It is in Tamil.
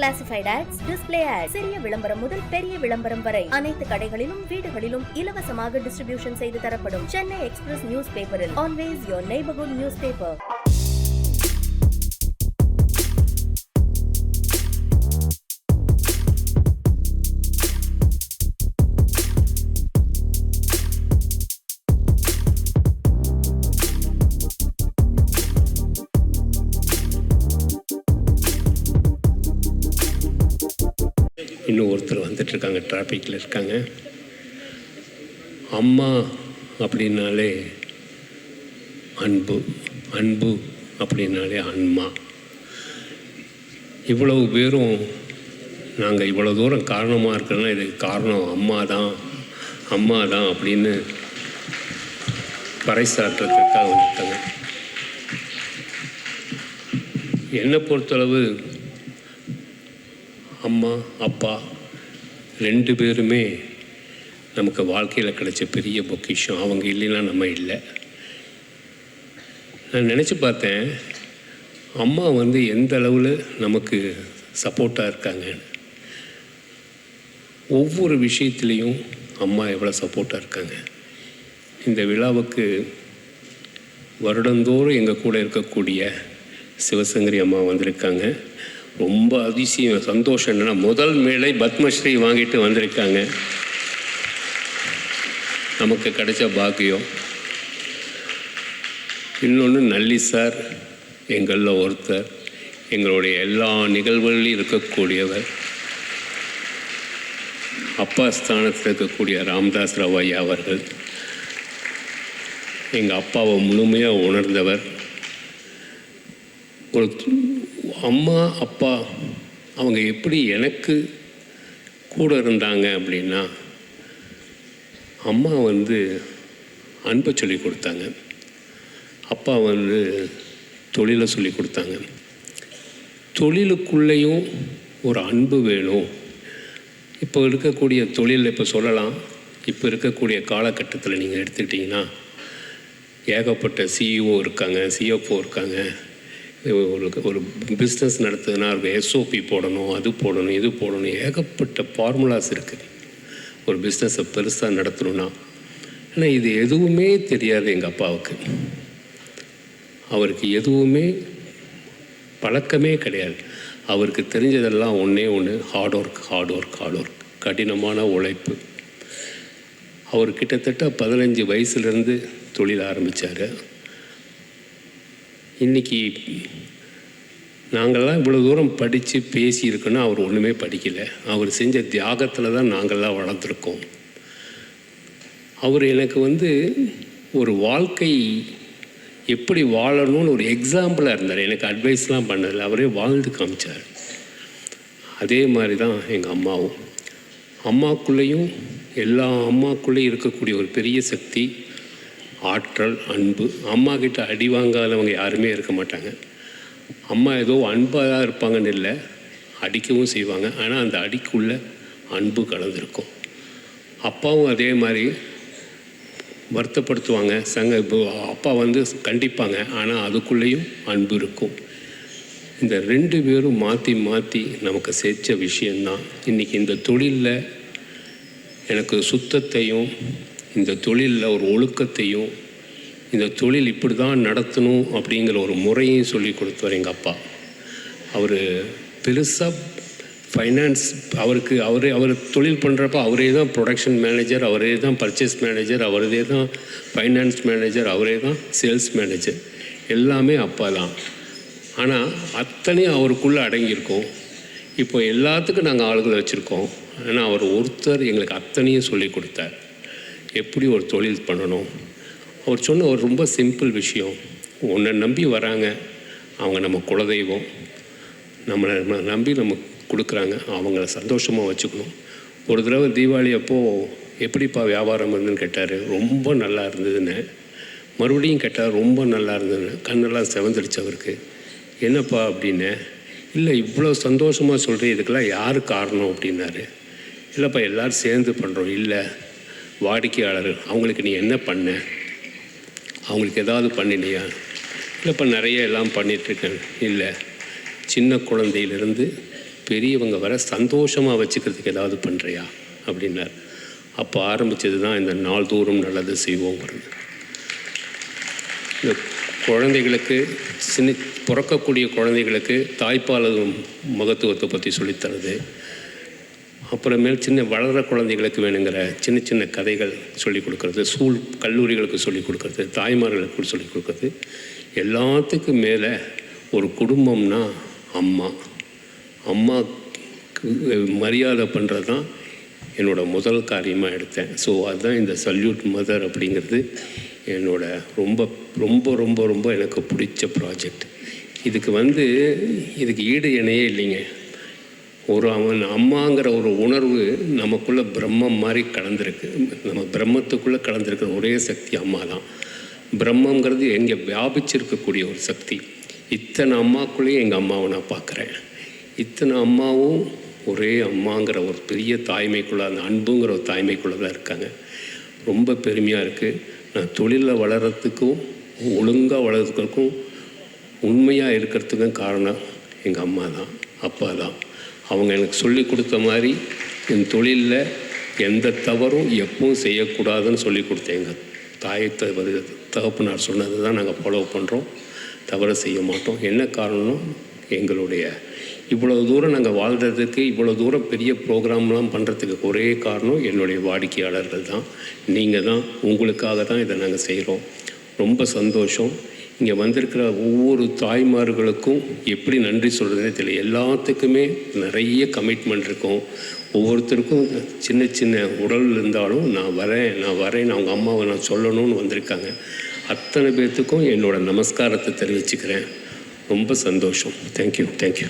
கிளாசிஃபைட் ஆட்ஸ், டிஸ்ப்ளே ஆட்ஸ், சிறிய விளம்பரம் முதல் பெரிய விளம்பரம் வரை அனைத்து கடைகளிலும் வீடுகளிலும் இலவசமாக டிஸ்ட்ரிபியூஷன் செய்து தரப்படும். சென்னை எக்ஸ்பிரஸ் நியூஸ் பேப்பரில் always your neighbourhood news paper. இன்னும் ஒருத்தர் வந்துட்டுருக்காங்க, டிராஃபிக்கில் இருக்காங்க. அம்மா அப்படின்னாலே அன்பு, அன்பு அப்படின்னாலே அன்மா. இவ்வளவு பேரும் நாங்கள் இவ்வளோ தூரம் காரணமாக இருக்கிறோன்னா இதுக்கு காரணம் அம்மா தான், அம்மா தான் அப்படின்னு பறைசாற்றுறதுக்காக வந்துட்டாங்க. என்னை பொறுத்தளவு அம்மா அப்பா ரெண்டு பேருமே நமக்கு வாழ்க்கையில் கிடைச்ச பெரிய பொக்கிஷம். அவங்க இல்லைன்னா நம்ம இல்லை. நான் நினச்சி பார்த்தேன், அம்மா எந்த அளவில் நமக்கு சப்போர்ட்டாக இருக்காங்கன்னு. ஒவ்வொரு விஷயத்துலேயும் அம்மா எவ்வளோ சப்போர்ட்டாக இருக்காங்க. இந்த விழாவுக்கு வருடந்தோறும் எங்கள் கூட இருக்கக்கூடிய சிவசங்கரி அம்மா வந்திருக்காங்க. ரொம்ப அதிசயம், சந்தோஷம் என்னென்னா முதல் மேடை பத்மஸ்ரீ வாங்கிட்டு வந்திருக்காங்க. நமக்கு கிடைச்ச பாக்கியம். இன்னொன்று நல்லி சார் எங்களில் ஒருத்தர், எங்களுடைய எல்லா நிகழ்வுகளிலும் இருக்கக்கூடியவர். அப்பா ஸ்தானத்தில் இருக்கக்கூடிய ராம்தாஸ் ராவ் ஐயா அவர்கள் எங்கள் அப்பாவை முழுமையாக உணர்ந்தவர். ஒரு அம்மா அப்பா அவங்க எப்படி எனக்கு கூட இருந்தாங்க அப்படின்னா, அம்மா அன்பை சொல்லி கொடுத்தாங்க, அப்பா தொழிலை சொல்லி கொடுத்தாங்க. தொழிலுக்குள்ளேயும் ஒரு அன்பு வேணும். இப்போ இருக்கக்கூடிய தொழில் இப்போ சொல்லலாம், இப்போ இருக்கக்கூடிய காலகட்டத்தில் நீங்கள் எடுத்துக்கிட்டிங்கன்னா ஏகப்பட்ட சிஇஓ இருக்காங்க, சிஎஃப்ஓ இருக்காங்க. ஒரு பிஸ்னஸ் நடத்துதுன்னா ஒரு எஸ்ஓபி போடணும், அது போடணும், இது போடணும், ஏகப்பட்ட ஃபார்முலாஸ் இருக்குது ஒரு பிஸ்னஸை பெருசாக நடத்தணும்னா. ஆனால் இது எதுவுமே தெரியாது எங்கள் அப்பாவுக்கு. அவருக்கு எதுவுமே பழக்கமே கிடையாது. அவருக்கு தெரிஞ்சதெல்லாம் ஒன்றே ஒன்று, hard work, hard work, hard work, கடினமான உழைப்பு. அவர் கிட்டத்தட்ட 15 வயசுலேருந்து தொழில் ஆரம்பித்தார். இன்றைக்கி நாங்கள்லாம் இவ்வளோ தூரம் படித்து பேசியிருக்கோன்னா அவர் ஒன்றுமே படிக்கலை. அவர் செஞ்ச தியாகத்தில் தான் நாங்கள்லாம் வளர்ந்துருக்கோம். அவர் எனக்கு ஒரு வாழ்க்கை எப்படி வாழணும்னு ஒரு எக்ஸாம்பிளாக இருந்தார். எனக்கு அட்வைஸ்லாம் பண்ணதில்லை, அவரே வாழ்ந்து காமிச்சார். அதே மாதிரி தான் எங்கள் அம்மாவும். அம்மாக்குள்ளேயும் எல்லா அம்மாக்குள்ளேயும் இருக்கக்கூடிய ஒரு பெரிய சக்தி ஆற்றல், அன்பு. அம்மா கிட்ட அடி வாங்காதவங்க யாருமே இருக்க மாட்டாங்க. அம்மா ஏதோ அன்பாக தான் இருப்பாங்கன்னு இல்லை, அடிக்கவும் செய்வாங்க. ஆனால் அந்த அடிக்குள்ளே அன்பு கலந்துருக்கும். அப்பாவும் அதே மாதிரி வருத்தப்படுத்துவாங்க, அப்பா கண்டிப்பாங்க, ஆனால் அதுக்குள்ளேயும் அன்பு இருக்கும். இந்த ரெண்டு பேரும் மாற்றி மாற்றி நமக்கு செஞ்ச விஷயந்தான் இன்றைக்கி இந்த தொழிலில் எனக்கு சுத்தத்தையும், இந்த தொழிலில் ஒரு ஒழுக்கத்தையும், இந்த தொழில் இப்படி தான் நடத்தணும் அப்படிங்கிற ஒரு முறையும் சொல்லி கொடுத்தவர் எங்கள் அப்பா. அவர் பெருசாக ஃபைனான்ஸ், அவர் தொழில் பண்ணுறப்ப அவரே தான் ப்ரொடக்ஷன் மேனேஜர், அவரே தான் பர்ச்சேஸ் மேனேஜர், அவரே தான் ஃபைனான்ஸ் மேனேஜர், அவரே தான் சேல்ஸ் மேனேஜர், எல்லாமே அப்பா தான். ஆனால் அத்தனையும் அவருக்குள்ளே அடங்கியிருக்கோம். இப்போ எல்லாத்துக்கும் நாங்கள் ஆளுகளை வச்சுருக்கோம். ஆனால் அவர் ஒருத்தர் எங்களுக்கு அத்தனையும் சொல்லி கொடுத்தார், எப்படி ஒரு தொழில் பண்ணணும். அவர் சொன்ன ஒரு ரொம்ப சிம்பிள் விஷயம், உன்னை நம்பி வராங்க, அவங்க நம்ம குலதெய்வம், நம்மளை நம்பி நம்ம கொடுக்குறாங்க, அவங்கள சந்தோஷமாக வச்சுக்கணும். ஒரு தடவை தீபாவளி அப்போது எப்படிப்பா வியாபாரம் இருந்துன்னு கேட்டார். ரொம்ப நல்லா இருந்ததுன்னு. மறுபடியும் கேட்டார், ரொம்ப நல்லா இருந்ததுன்னு. கண்ணெல்லாம் செவந்துடுச்சு அவருக்கு. என்னப்பா அப்படின்னு. இல்லை, இவ்வளோ சந்தோஷமாக சொல்கிறேன், இதுக்கெல்லாம் யார் காரணம் அப்படின்னாரு. இல்லைப்பா எல்லோரும் சேர்ந்து பண்ணுறோம். இல்லை, வாடிக்கையாளர், அவங்களுக்கு நீ என்ன பண்ண, அவங்களுக்கு ஏதாவது பண்ணினியா? இல்லைப்பா நிறைய எல்லாம் பண்ணிகிட்ருக்கேன். இல்லை, சின்ன குழந்தையிலேருந்து பெரியவங்க வர சந்தோஷமாக வச்சுக்கிறதுக்கு ஏதாவது பண்ணுறியா அப்படின்னார். அப்போ ஆரம்பித்தது தான் இந்த நாள்தோறும் நல்லது செய்வோங்கிறது. இந்த குழந்தைகளுக்கு பிறக்கக்கூடிய குழந்தைகளுக்கு தாய்ப்பால் மகத்துவத்தை பற்றி சொல்லித்தரது, அப்புறமேல் வளர்கிற குழந்தைகளுக்கு வேணுங்கிற சின்ன சின்ன கதைகள் சொல்லிக் கொடுக்கறது, கல்லூரிகளுக்கு சொல்லிக் கொடுக்கறது, தாய்மார்களுக்கு சொல்லிக் கொடுக்கறது, எல்லாத்துக்கும் மேலே ஒரு குடும்பம்னா அம்மாவுக்கு மரியாதை பண்ணுறது தான் என்னோடய முதல் காரியமாக எடுத்தேன். ஸோ அதுதான் இந்த சல்யூட் மதர் அப்படிங்கிறது என்னோட ரொம்ப ரொம்ப ரொம்ப ரொம்ப எனக்கு பிடிச்ச ப்ராஜெக்ட். இதுக்கு ஈடு இணையே இல்லைங்க. அம்மாங்கிற ஒரு உணர்வு நமக்குள்ளே பிரம்மம் மாதிரி கலந்துருக்கு. நம்ம பிரம்மத்துக்குள்ளே கலந்துருக்கிற ஒரே சக்தி அம்மா தான். பிரம்மங்கிறது எங்கே வியாபிச்சிருக்கக்கூடிய ஒரு சக்தி. இத்தனை அம்மாக்குள்ளேயும் எங்கள் அம்மாவை நான் பார்க்குறேன். இத்தனை அம்மாவும் ஒரே அம்மாங்கிற ஒரு பெரிய தாய்மைக்குள்ளே, அந்த அன்புங்கிற ஒரு தாய்மைக்குள்ளே தான் இருக்காங்க. ரொம்ப பெருமையாக இருக்குது. நான் தொழிலில் வளர்கிறதுக்கும் ஒழுங்காக வளர்கிறதுக்கும் உண்மையாக இருக்கிறதுக்கும் காரணம் எங்கள் அம்மா தான், அப்பா தான். அவங்க எனக்கு சொல்லி கொடுத்த மாதிரி என் தொழிலில் எந்த தவறும் எப்பவும் செய்யக்கூடாதுன்னு சொல்லி கொடுத்தேன். எங்கள் தாய் தகப்பனார் சொன்னது தான் நாங்கள் ஃபாலோ பண்ணுறோம். தவறு செய்ய மாட்டோம். என்ன காரணம், எங்களுடைய இவ்வளோ தூரம் நாங்கள் வாழ்கிறதுக்கு, இவ்வளோ தூரம் பெரிய ப்ரோக்ராம்லாம் பண்ணுறதுக்கு ஒரே காரணம் என்னுடைய வாடிக்கையாளர்கள் தான், நீங்கள் தான். உங்களுக்காக தான் இதை நாங்கள் செய்கிறோம். ரொம்ப சந்தோஷம். இங்கே வந்திருக்கிற ஒவ்வொரு தாய்மார்களுக்கும் எப்படி நன்றி சொல்கிறதுனே தெரியல. எல்லாத்துக்குமே நிறைய கமிட்மெண்ட் இருக்கும். ஒவ்வொருத்தருக்கும் சின்ன சின்ன உடல் இருந்தாலும் நான் வரேன் அவங்க அம்மாவை நான் சொல்லணும்னு வந்திருக்காங்க. அத்தனை பேர்த்துக்கும் என்னோடய நமஸ்காரத்தை தெரிவிச்சுக்கிறேன். ரொம்ப சந்தோஷம். தேங்க்யூ.